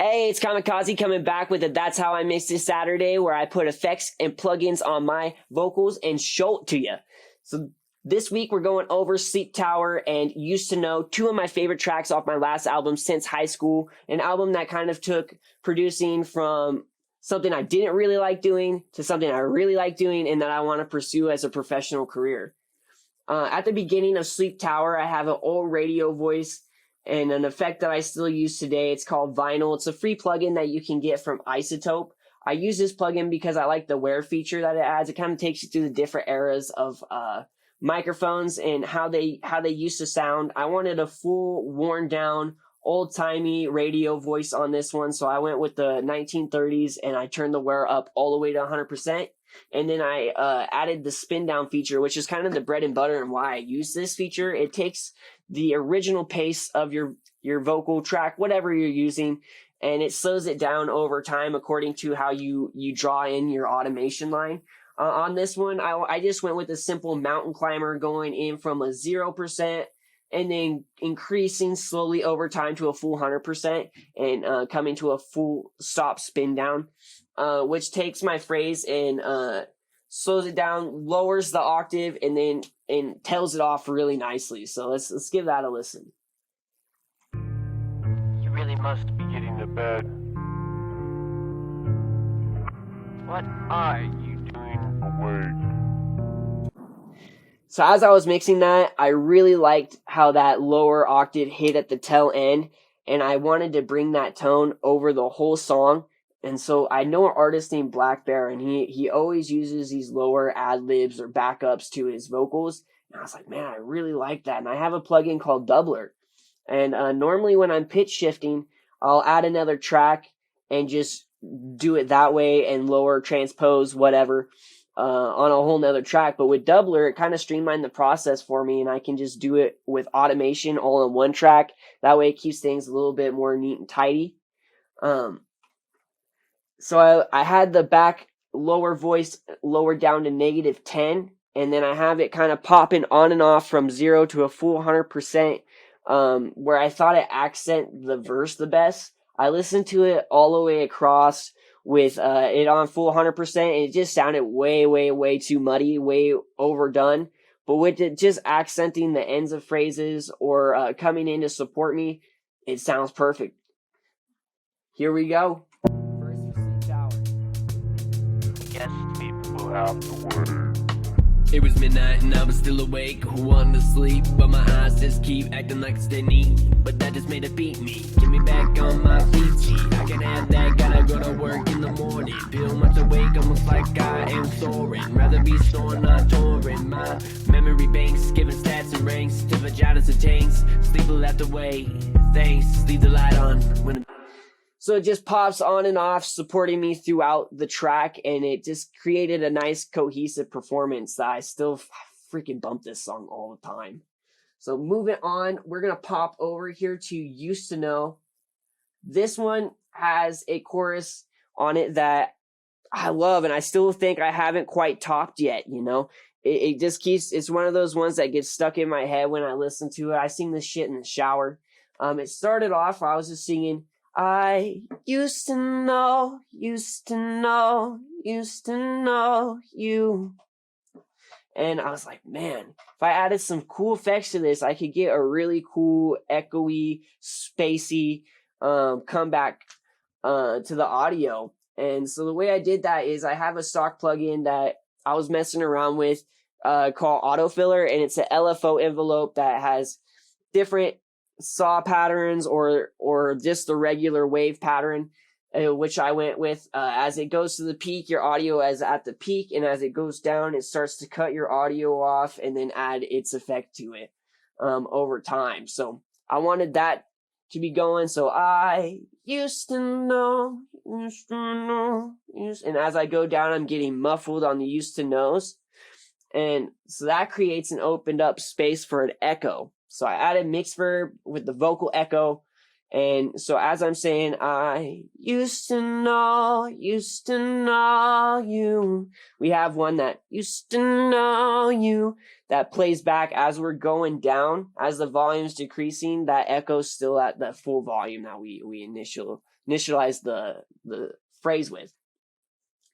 Hey, it's Kamikaze coming back with a That's How I Mix This Saturday, where I put effects and plugins on my vocals and show it to you. So this week we're going over Sleep Tower and Used to Know, two of my favorite tracks off my last album since high school. An album that kind of took producing from something I didn't really like doing to something I really like doing and that I want to pursue as a professional career. At the beginning of Sleep Tower, I have an old radio voice and an effect that I still use today. It's called Vinyl. It's a free plugin that you can get from Isotope. I use this plugin because I like the wear feature that it adds. It kind of takes you through the different eras of microphones and how they used to sound. I wanted a full, worn down, old-timey radio voice on this one, so I went with the 1930s and I turned the wear up all the way to 100%. And then I added the spin down feature, which is kind of the bread and butter and why I use this feature. It takes the original pace of your vocal track, whatever you're using, and it slows it down over time according to how you draw in your automation line. On this one, I just went with a simple mountain climber, going in from a 0% and then increasing slowly over time to a full 100% and coming to a full stop spin down. Which takes my phrase and slows it down, lowers the octave, and tails it off really nicely. So let's give that a listen. You really must be getting to bed. What are you doing awake? So as I was mixing that, I really liked how that lower octave hit at the tail end, and I wanted to bring that tone over the whole song. And so I know an artist named Black Bear, and he always uses these lower ad-libs or backups to his vocals. And I was like, man, I really like that. And I have a plugin called Doubler. And normally when I'm pitch shifting, I'll add another track and just do it that way and lower, transpose, whatever, on a whole nother track. But with Doubler, it kind of streamlined the process for me, and I can just do it with automation all on one track. That way it keeps things a little bit more neat and tidy. So I had the back lower voice lowered down to -10, and then I have it kind of popping on and off from 0 to a full 100%, where I thought it accent the verse the best. I listened to it all the way across with it on full 100%, and it just sounded way, way, way too muddy, way overdone. But with it just accenting the ends of phrases or coming in to support me, it sounds perfect. Here we go. It was midnight and I was still awake, wanting to sleep, but my eyes just keep acting like it's dead neat. But that just made it beat me, get me back on my feet. Gee, I can have that, gotta go to work in the morning. Feel much awake, almost like I am soaring. Rather be snoring, not touring. My memory banks, giving stats and ranks to vaginas and tanks. Sleep will have to wait, thanks, leave the light on when So it just pops on and off, supporting me throughout the track, and it just created a nice cohesive performance that I still freaking bump this song all the time. So moving on, we're going to pop over here to Used to Know. This one has a chorus on it that I love, and I still think I haven't quite topped yet, you know? It just keeps, it's one of those ones that gets stuck in my head when I listen to it. I sing this shit in the shower. It started off, I was just singing, I used to know, used to know, used to know you. And I was like, man, if I added some cool effects to this, I could get a really cool, echoey, spacey comeback to the audio. And so the way I did that is I have a stock plugin that I was messing around with called Autofiller, and it's an LFO envelope that has different saw patterns or just the regular wave pattern, which I went with. As it goes to the peak, your audio is at the peak, and as it goes down, it starts to cut your audio off and then add its effect to it over time. So I wanted that to be going. So I used to know, used to know, and as I go down, I'm getting muffled on the used to knows. And so that creates an opened up space for an echo. So I added mixed verb with the vocal echo. And so as I'm saying, I used to know you. We have one that used to know you that plays back as we're going down. As the volume's decreasing, that echo's still at that full volume that we initialize the phrase with.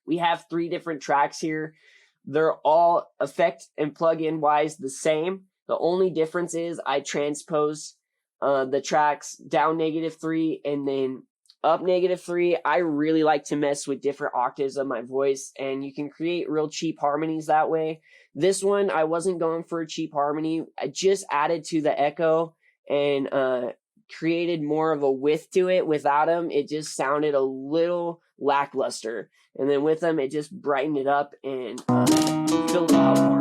We have 3 different tracks here. They're all effect and plugin wise the same. The only difference is I transpose the tracks down -3 and then up -3. I really like to mess with different octaves of my voice, and you can create real cheap harmonies that way. This one, I wasn't going for a cheap harmony. I just added to the echo and created more of a width to it. Without them, it just sounded a little lackluster. And then with them, it just brightened it up and filled it out more.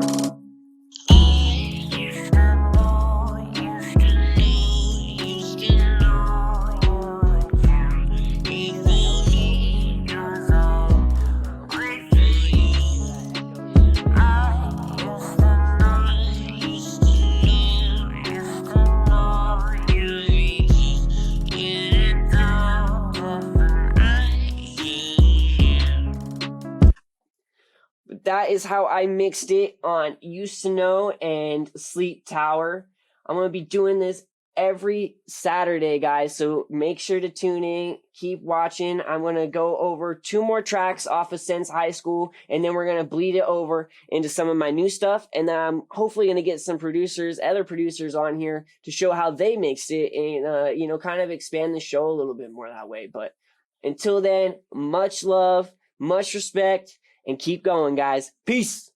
That is how I mixed it on Used to Know and Sleep Tower. I'm going to be doing this every Saturday, guys, so make sure to tune in. Keep watching. I'm going to go over 2 more tracks off of Sense High School, and then we're going to bleed it over into some of my new stuff, and then I'm hopefully going to get some other producers on here to show how they mixed it and, kind of expand the show a little bit more that way. But until then, much love, much respect, and keep going, guys. Peace.